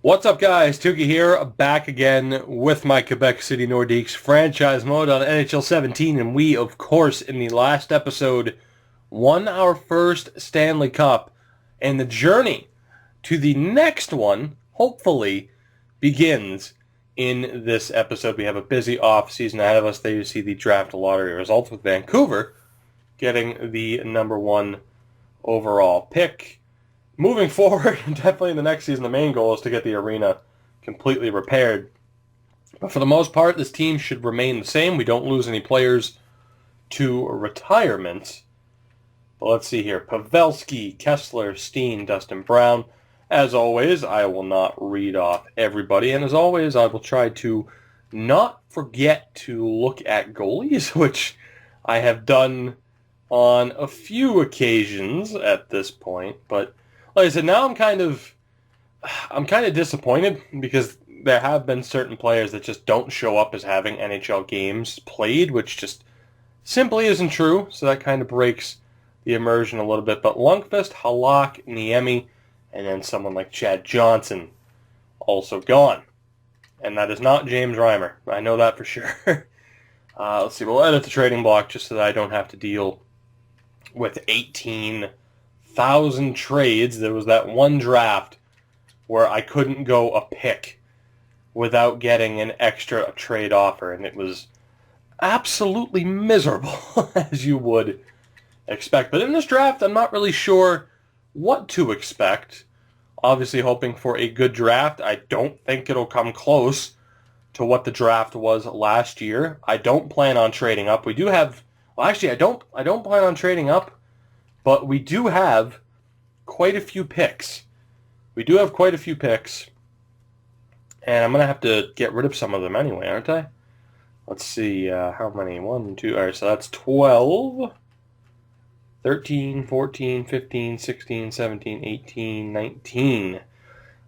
What's up, guys? Tuki here, back again with my Quebec City Nordiques franchise mode on NHL 17, and we, of course, in the last episode, won our first Stanley Cup, and the journey to the next one, hopefully, begins in this episode. We have a busy off-season ahead of us. There you see the draft lottery results with Vancouver getting the number one overall pick. Moving forward, definitely in the next season, the main goal is to get the arena completely repaired. But for the most part, this team should remain the same. We don't lose any players to retirement. But let's see here. Pavelski, Kessler, Steen, Dustin Brown. As always, I will not read off everybody. And as always, I will try to not forget to look at goalies, which I have done on a few occasions at this point. But like I said, now I'm kind of disappointed because there have been certain players that just don't show up as having NHL games played, which just simply isn't true. So that kind of breaks the immersion a little bit. But Lundqvist, Halak, Niemi, and then someone like Chad Johnson also gone. And that is not James Reimer. I know that for sure. Let's see. We'll edit the trading block just so that I don't have to deal with 18,000 trades. There was that one draft where I couldn't go a pick without getting an extra trade offer, and it was absolutely miserable, as you would expect. But in this draft, I'm not really sure what to expect. Obviously hoping for a good draft. I don't think it'll come close to what the draft was last year. I don't plan on trading up. We do have... Well, actually, I don't plan on trading up, but we do have quite a few picks. And I'm going to have to get rid of some of them anyway, aren't I? Let's see, how many? 1, 2, all right, so that's 12, 13, 14, 15, 16, 17, 18, 19.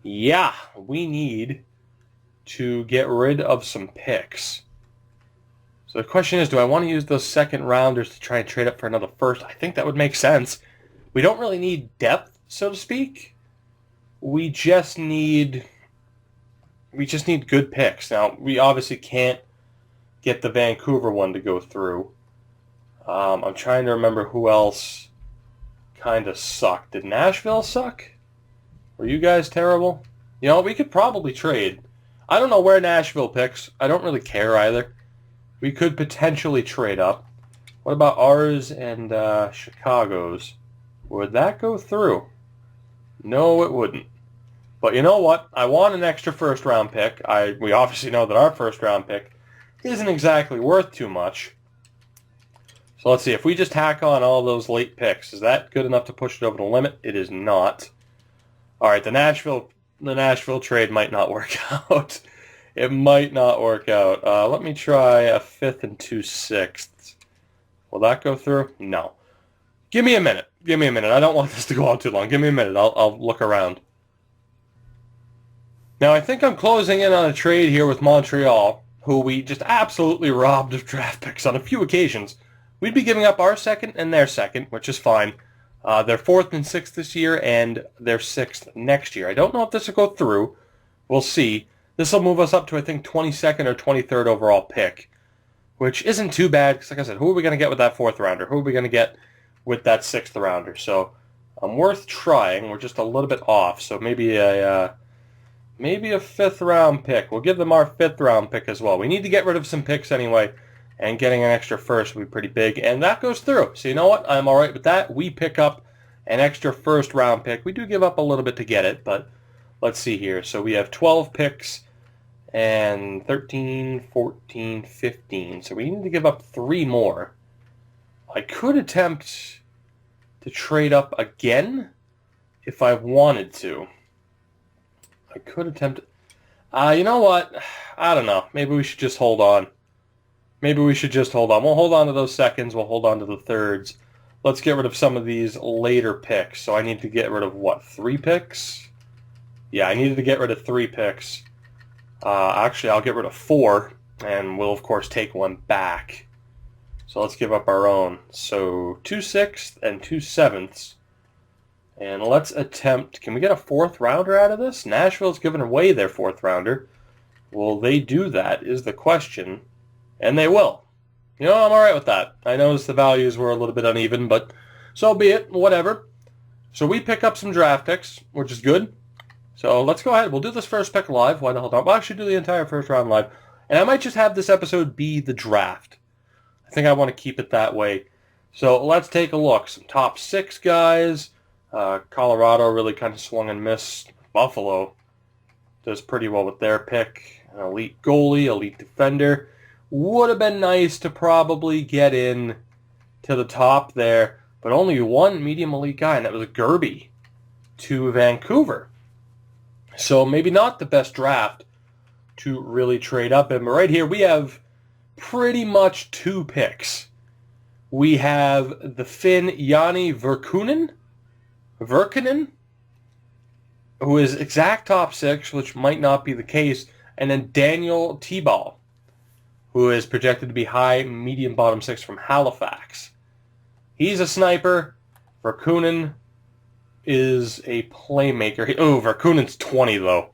Yeah, we need to get rid of some picks. So the question is, do I want to use those second rounders to try and trade up for another first? I think that would make sense. We don't really need depth, so to speak. We just need good picks. Now, we obviously can't get the Vancouver one to go through. I'm trying to remember who else kind of sucked. Did Nashville suck? Were you guys terrible? You know, we could probably trade. I don't know where Nashville picks. I don't really care either. We could potentially trade up. What about ours and Chicago's? Would that go through? No, it wouldn't. But you know what? I want an extra first-round pick. We obviously know that our first-round pick isn't exactly worth too much. So let's see. If we just tack on all those late picks, is that good enough to push it over the limit? It is not. All right, the Nashville trade might not work out. It might not work out. Let me try a 5th and 2 sixths. Will that go through? No. Give me a minute. I don't want this to go on too long. Give me a minute. I'll look around. Now, I think I'm closing in on a trade here with Montreal, who we just absolutely robbed of draft picks on a few occasions. We'd be giving up our second and their second, which is fine. They're 4th and 6th this year, and they're 6th next year. I don't know if this will go through. We'll see. This will move us up to, I think, 22nd or 23rd overall pick, which isn't too bad, because like I said, who are we going to get with that 4th rounder? Who are we going to get with that 6th rounder? So, worth trying. We're just a little bit off, so maybe a 5th round pick. We'll give them our 5th round pick as well. We need to get rid of some picks anyway, and getting an extra first would be pretty big, and that goes through. So you know what? I'm all right with that. We pick up an extra first round pick. We do give up a little bit to get it, but let's see here. So we have 12 picks and 13, 14, 15. So we need to give up 3 more. I could attempt to trade up again if I wanted to. I could attempt... you know what? I don't know. Maybe we should just hold on. We'll hold on to those seconds. We'll hold on to the thirds. Let's get rid of some of these later picks. So I need to get rid of, what, 3 picks? Yeah, I needed to get rid of 3 picks. Actually, I'll get rid of 4, and we'll, of course, take 1 back. So let's give up our own. So 2 sixths and 2 sevenths. And let's attempt, can we get a 4th rounder out of this? Nashville's given away their 4th rounder. Will they do that is the question. And they will. You know, I'm alright with that. I noticed the values were a little bit uneven, but so be it, whatever. So we pick up some draft picks, which is good. So let's go ahead. We'll do this first pick live. Why the hell not? We'll actually do the entire first round live. And I might just have this episode be the draft. I think I want to keep it that way. So let's take a look. Some top 6 guys. Colorado really kind of swung and missed. Buffalo does pretty well with their pick. An elite goalie, elite defender. Would have been nice to probably get in to the top there, but only one medium elite guy, and that was Gerby to Vancouver. So maybe not the best draft to really trade up in, but right here we have pretty much 2 picks. We have the Finn Jani Virkunen, who is exact top 6, which might not be the case, and then Daniel Teball, who is projected to be high, medium, bottom 6 from Halifax. He's a sniper. Virkunen is a playmaker. Virkunen's 20, though.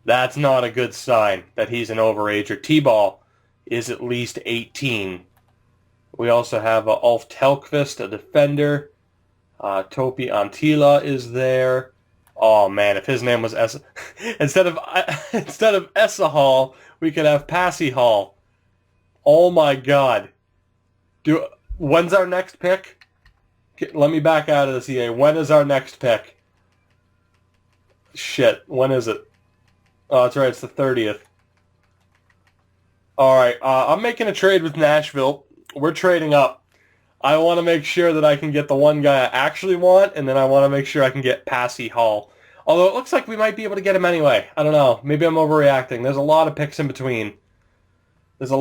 That's not a good sign that he's an overager. Teball is at least 18. We also have Ulf Telkvist, a defender. Topi Antila is there. Oh man, if his name was instead of Essa Hall, we could have Passy Hall. Oh my God! When's our next pick? Let me back out of this, EA. When is our next pick? Shit, when is it? Oh, that's right, it's the 30th. All right, I'm making a trade with Nashville. We're trading up. I want to make sure that I can get the one guy I actually want, and then I want to make sure I can get Passy Hall. Although it looks like we might be able to get him anyway. I don't know. Maybe I'm overreacting. There's a lot of picks in between. I'm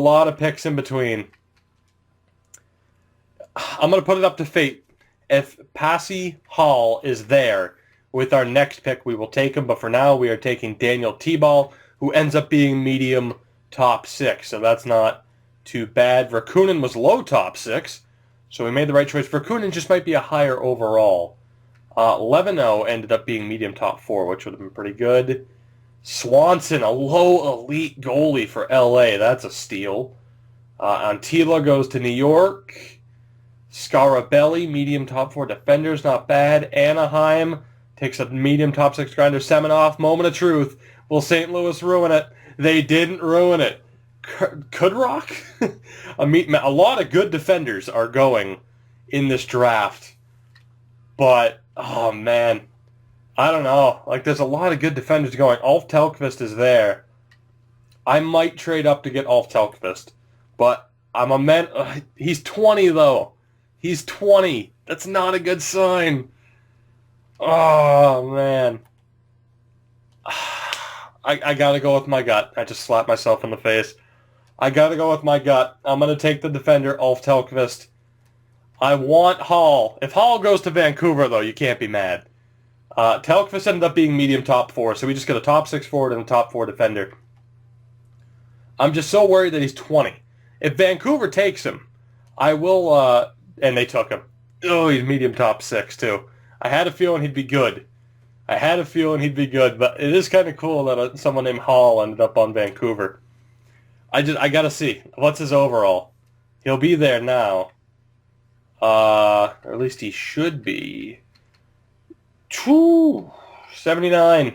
going to put it up to fate. If Passy Hall is there with our next pick, we will take him. But for now, we are taking Daniel Teball, who ends up being medium top 6. So that's not too bad. Virkunen was low top 6. So we made the right choice. Virkunen just might be a higher overall. Levino ended up being medium top 4, which would have been pretty good. Swanson, a low elite goalie for LA. That's a steal. Antila goes to New York. Scarabelli, medium top 4 defenders, not bad. Anaheim takes a medium top 6 grinder. Semenoff, moment of truth. Will St. Louis ruin it? They didn't ruin it. Kudrock? A lot of good defenders are going in this draft. But, oh man, I don't know. Like, there's a lot of good defenders going. Ulf Telkvist is there. I might trade up to get Ulf Telkvist. But he's 20, though. He's 20. That's not a good sign. Oh, man. I got to go with my gut. I just slapped myself in the face. I got to go with my gut. I'm going to take the defender, Ulf Telkvist. I want Hall. If Hall goes to Vancouver, though, you can't be mad. Telkvist ended up being medium top 4, so we just get a top 6 forward and a top 4 defender. I'm just so worried that he's 20. If Vancouver takes him, I will, and they took him. Oh, he's medium top 6, too. I had a feeling he'd be good. But it is kind of cool that someone named Hall ended up on Vancouver. I got to see. What's his overall? He'll be there now. Or at least he should be. 79.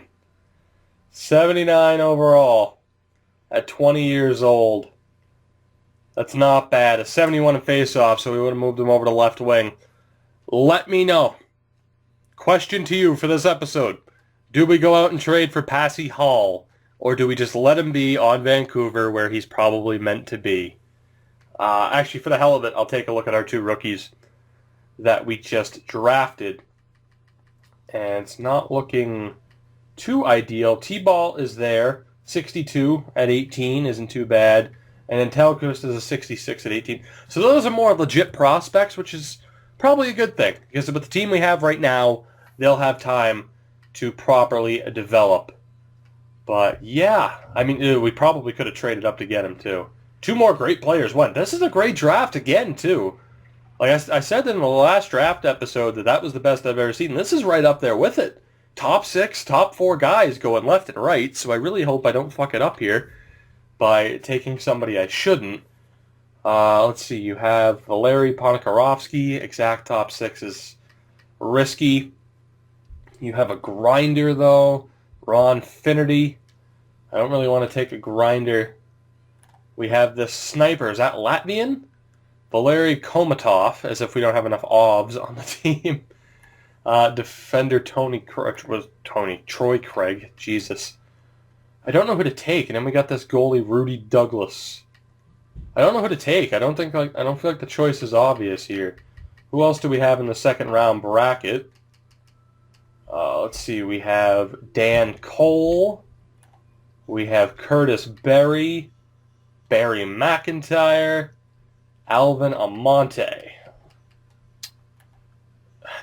79 overall. At 20 years old. That's not bad. A 71 in face-off, so we would have moved him over to left wing. Let me know. Question to you for this episode. Do we go out and trade for Passy Hall? Or do we just let him be on Vancouver where he's probably meant to be? Actually, for the hell of it, I'll take a look at our 2 rookies that we just drafted. And it's not looking too ideal. T-Ball is there. 62 at 18 isn't too bad. And then Telkvist is a 66 at 18. So those are more legit prospects, which is probably a good thing. Because with the team we have right now, they'll have time to properly develop. But yeah, I mean, we probably could have traded up to get him too. 2 more great players went. This is a great draft again, too. Like I said in the last draft episode that was the best I've ever seen. This is right up there with it. Top 6, top 4 guys going left and right, so I really hope I don't fuck it up here by taking somebody I shouldn't. Let's see, you have Valeri Ponikarovsky. Exact top 6 is risky. You have a grinder, though. Ron Finnerty. I don't really want to take a grinder. We have this sniper. Is that Latvian? Valeri Komatov, as if we don't have enough OBS on the team. Defender Troy Craig. Jesus. I don't know who to take. And then we got this goalie, Rudy Douglas. I don't know who to take. I don't feel like the choice is obvious here. Who else do we have in the second round bracket? Let's see. We have Dan Cole. We have Curtis Berry. Barry McIntyre. Alvin Amonte.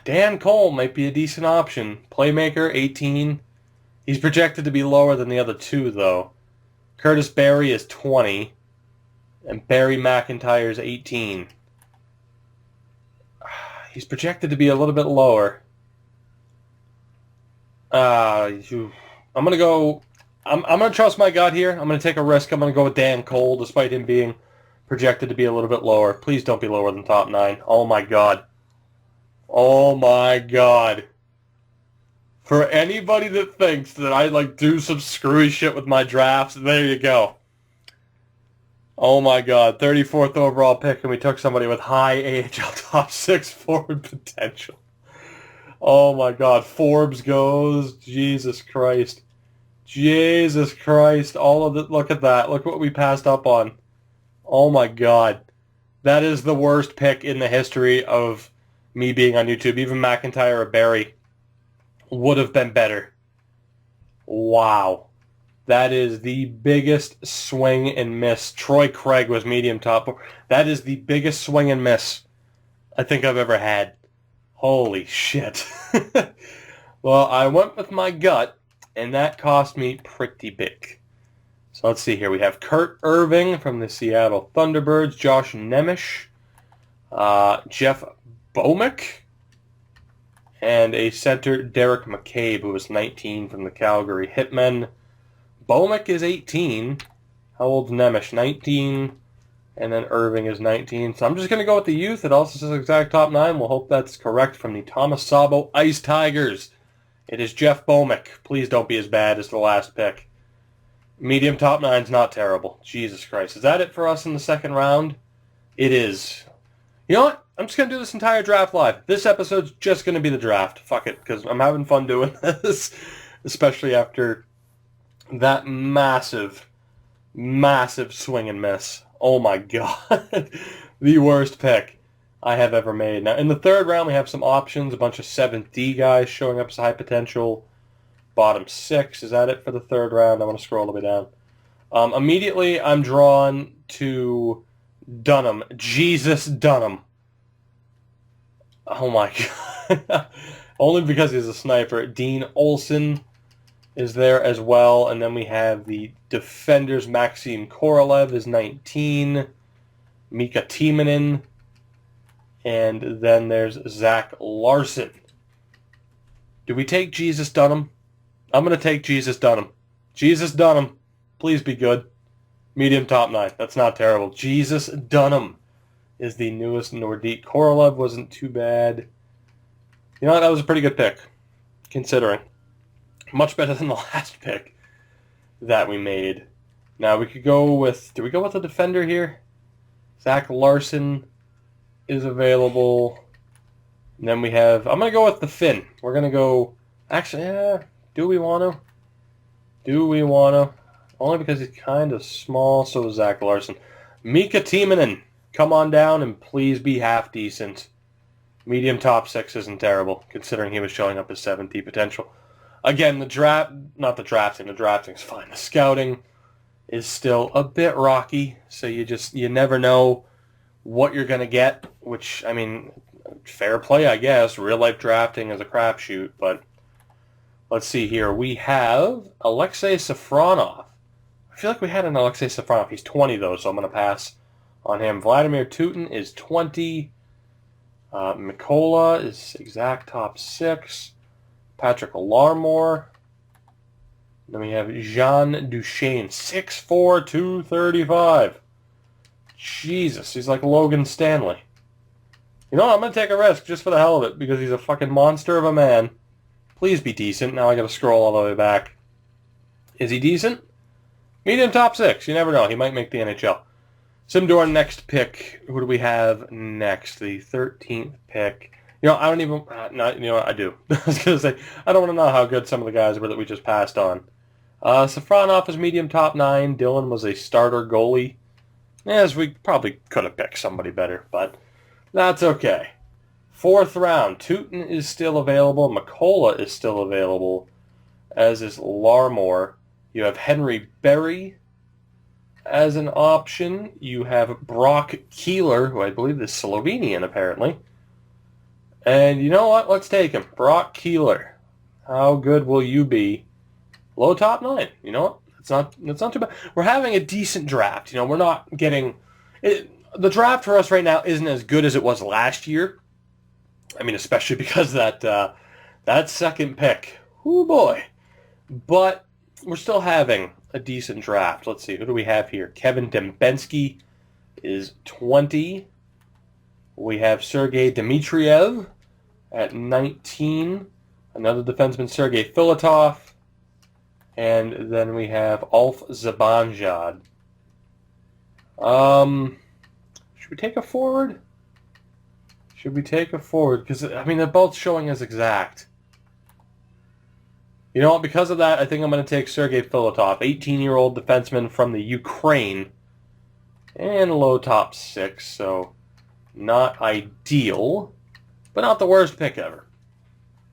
Dan Cole might be a decent option. Playmaker, 18. He's projected to be lower than the other two, though. Curtis Berry is 20. And Barry McIntyre is 18. He's projected to be a little bit lower. I'm going to go... I'm going to trust my gut here. I'm going to take a risk. I'm going to go with Dan Cole, despite him being projected to be a little bit lower. Please don't be lower than top 9. Oh, my God. Oh, my God. For anybody that thinks that I, do some screwy shit with my drafts, there you go. Oh, my God. 34th overall pick, and we took somebody with high AHL top 6 forward potential. Oh, my God. Forbes goes. Jesus Christ. Jesus Christ. All of it. Look at that. Look what we passed up on. Oh, my God. That is the worst pick in the history of me being on YouTube. Even McIntyre or Barry would have been better. Wow. That is the biggest swing and miss. Troy Craig was medium top. That is the biggest swing and miss I think I've ever had. Holy shit. Well, I went with my gut, and that cost me pretty big. So let's see here. We have Kurt Irving from the Seattle Thunderbirds, Josh Nemish, Jeff Bomick, and a center, Derek McCabe, who was 19 from the Calgary Hitmen. Bomick is 18. How old's Nemish? 19. And then Irving is 19. So I'm just going to go with the youth. It also says exact top 9. We'll hope that's correct from the Thomas Sabo Ice Tigers. It is Jeff Bomick. Please don't be as bad as the last pick. Medium top 9's not terrible. Jesus Christ. Is that it for us in the second round? It is. You know what? I'm just going to do this entire draft live. This episode's just going to be the draft. Fuck it, because I'm having fun doing this. Especially after that massive, massive swing and miss. Oh my God. The worst pick I have ever made. Now, in the third round, we have some options. A bunch of 7th D guys showing up as high potential. Bottom 6. Is that it for the third round? I want to scroll all the way down. Immediately, I'm drawn to Dunham. Jesus Dunham. Oh my God. Only because he's a sniper. Dean Olsen is there as well. And then we have the defenders. Maxim Korolev is 19. Mika Timonen. And then there's Zach Larson. Do we take Jesus Dunham? I'm going to take Jesus Dunham. Jesus Dunham. Please be good. Medium top 9. That's not terrible. Jesus Dunham is the newest Nordique. Korolev wasn't too bad. You know what? That was a pretty good pick, considering. Much better than the last pick that we made. Now we could go with... Do we go with a defender here? Zach Larson is available. And then we have... I'm going to go with the Finn. We're going to go... Actually, do we want to? Do we want to? Only because he's kind of small, so is Zach Larson. Mika Timonen, come on down and please be half decent. Medium top 6 isn't terrible, considering he was showing up as 7D potential. Again, the drafting is fine. The scouting is still a bit rocky, so you never know what you're going to get, which, I mean, fair play, I guess. Real-life drafting is a crapshoot, but let's see here. We have Alexei Safronov. I feel like we had an Alexei Safronov. He's 20, though, so I'm going to pass on him. Vladimir Tutin is 20. Mikola is exact top 6. Patrick Larmore. Then we have Jean Duchesne, 6'4", 235. Jesus, he's like Logan Stanley. You know what? I'm going to take a risk just for the hell of it because he's a fucking monster of a man. Please be decent. Now I got to scroll all the way back. Is he decent? Medium top 6. You never know. He might make the NHL. Simdor, next pick. Who do we have next? The 13th pick. You know, I don't even... you know what? I do. I was going to say, I don't want to know how good some of the guys were that we just passed on. Safronov is medium top 9. Dylan was a starter goalie. Yes, we probably could have picked somebody better, but that's okay. 4th round. Tootin is still available. Mikola is still available, as is Larmore. You have Henry Berry as an option. You have Brock Keeler, who I believe is Slovenian, apparently. And you know what? Let's take him. Brock Keeler. How good will you be? Low top 9. You know what? That's not too bad. We're having a decent draft. You know, we're not getting... the draft for us right now isn't as good as it was last year. I mean, especially because that second pick. Oh boy. But we're still having a decent draft. Let's see. Who do we have here? Kevin Dembensky is 20. We have Sergei Dmitriev at 19. Another defenseman, Sergei Filatov. And then we have Ulf Zibanejad. Should we take a forward? Because, I mean, they're both showing as exact. You know what? Because of that, I think I'm going to take Sergei Filatov, 18-year-old defenseman from the Ukraine. And low top 6, so not ideal, but not the worst pick ever.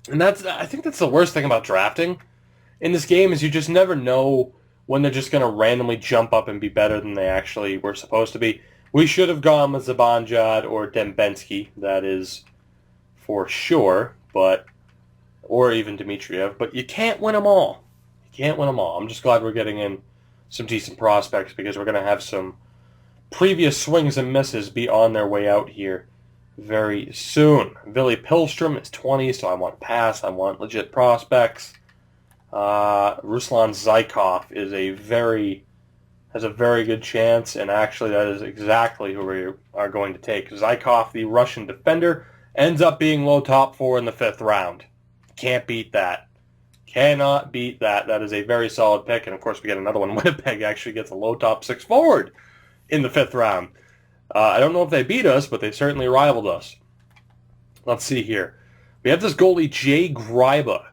And I think that's the worst thing about drafting in this game is you just never know when they're just going to randomly jump up and be better than they actually were supposed to be. We should have gone with Zibanejad or Dembensky, that is for sure, or even Dmitriev, but you can't win them all. I'm just glad we're getting in some decent prospects because we're going to have some previous swings and misses be on their way out here very soon. Ville Pilstrom is 20, so I want pass. I want legit prospects. Ruslan Zykov has a very good chance, and actually that is exactly who we are going to take. Zykov, the Russian defender, ends up being low top 4 in the 5th round. Can't beat that. Cannot beat that. That is a very solid pick, and of course we get another one. Winnipeg actually gets a low top 6 forward in the 5th round. I don't know if they beat us, but they certainly rivaled us. Let's see here. We have this goalie, Jay Gryba,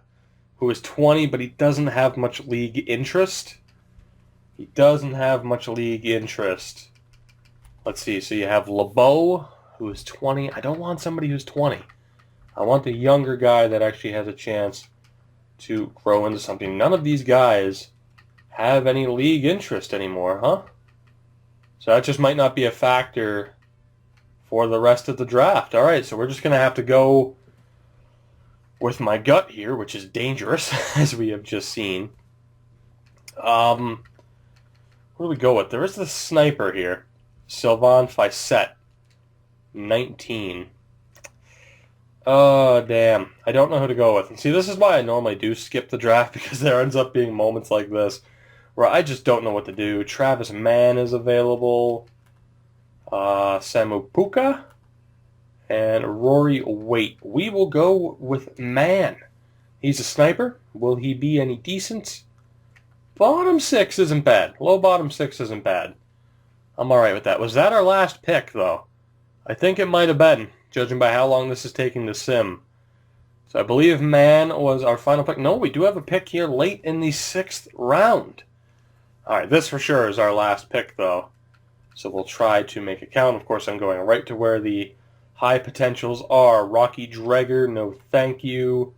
who is 20, but he doesn't have much league interest. Let's see. So you have LeBeau, who is 20. I don't want somebody who's 20. I want the younger guy that actually has a chance to grow into something. None of these guys have any league interest anymore, huh? So that just might not be a factor for the rest of the draft. All right, so we're just going to have to go with my gut here, which is dangerous, as we have just seen. Where do we go with? There is the sniper here. Sylvain Fisset, 19. Oh, damn. I don't know who to go with. And see, this is why I normally do skip the draft, because there ends up being moments like this where I just don't know what to do. Travis Mann is available. Samu Puka. And Rory Waite. We will go with Mann. He's a sniper. Will he be any decent? Bottom 6 isn't bad. Low bottom 6 isn't bad. I'm alright with that. Was that our last pick, though? I think it might have been, judging by how long this is taking to sim. So I believe Mann was our final pick. No, we do have a pick here late in the 6th round. Alright, this for sure is our last pick, though. So we'll try to make it count. Of course, I'm going right to where the high potentials are. Rocky Dreger, no thank you.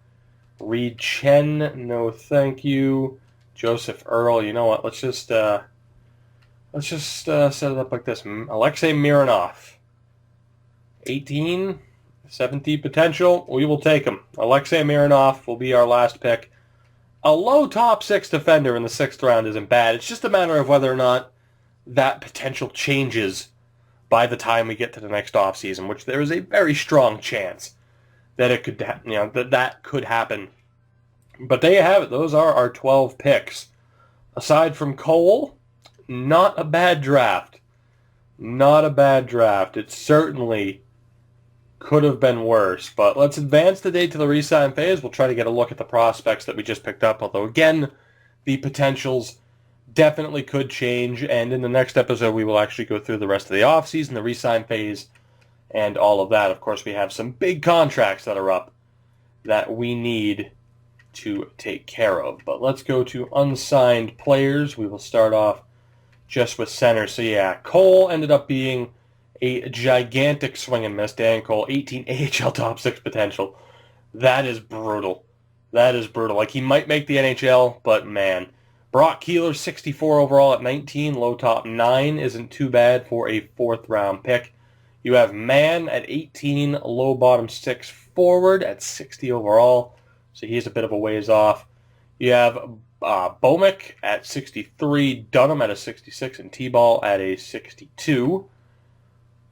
Reed Chen, no thank you. Joseph Earl, you know what? Let's just set it up like this. Alexei Mironov, 18, 17 potential. We will take him. Alexei Mironov will be our last pick. A low top 6 defender in the 6th round isn't bad. It's just a matter of whether or not that potential changes by the time we get to the next offseason, which there is a very strong chance that it could, that could happen. But there you have it. Those are our 12 picks. Aside from Cole, not a bad draft. Not a bad draft. It certainly could have been worse. But let's advance today to the re-sign phase. We'll try to get a look at the prospects that we just picked up. Although, again, the potentials definitely could change. And in the next episode, we will actually go through the rest of the offseason, the re-sign phase, and all of that. Of course, we have some big contracts that are up that we need to take care of. But let's go to unsigned players. We will start off just with center. So yeah, Cole ended up being a gigantic swing and miss. Dan Cole, 18 AHL top 6 potential. That is brutal. That is brutal. Like, he might make the NHL, but man. Brock Keeler, 64 overall at 19. Low top 9 isn't too bad for a 4th round pick. You have Mann at 18, low bottom 6 forward at 60 overall. So he's a bit of a ways off. You have Bomick at 63, Dunham at a 66, and T-Ball at a 62.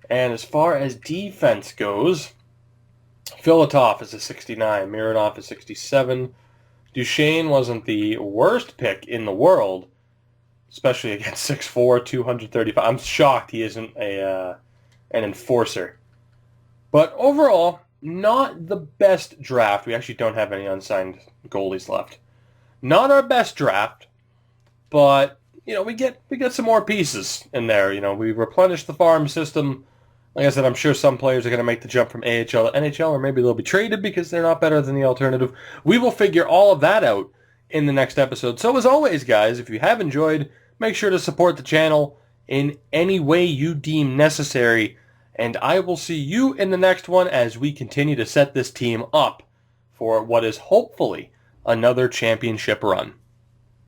And as far as defense goes, Filatov is a 69, Mironov is 67. Duchesne wasn't the worst pick in the world, especially against 6'4", 235. I'm shocked he isn't an enforcer. But overall, not the best draft. We actually don't have any unsigned goalies left. Not our best draft, but we get some more pieces in there. We replenished the farm system. Like I said, I'm sure some players are going to make the jump from AHL to NHL, or maybe they'll be traded because they're not better than the alternative. We will figure all of that out in the next episode. So as always, guys, if you have enjoyed, make sure to support the channel in any way you deem necessary. And I will see you in the next one as we continue to set this team up for what is hopefully another championship run.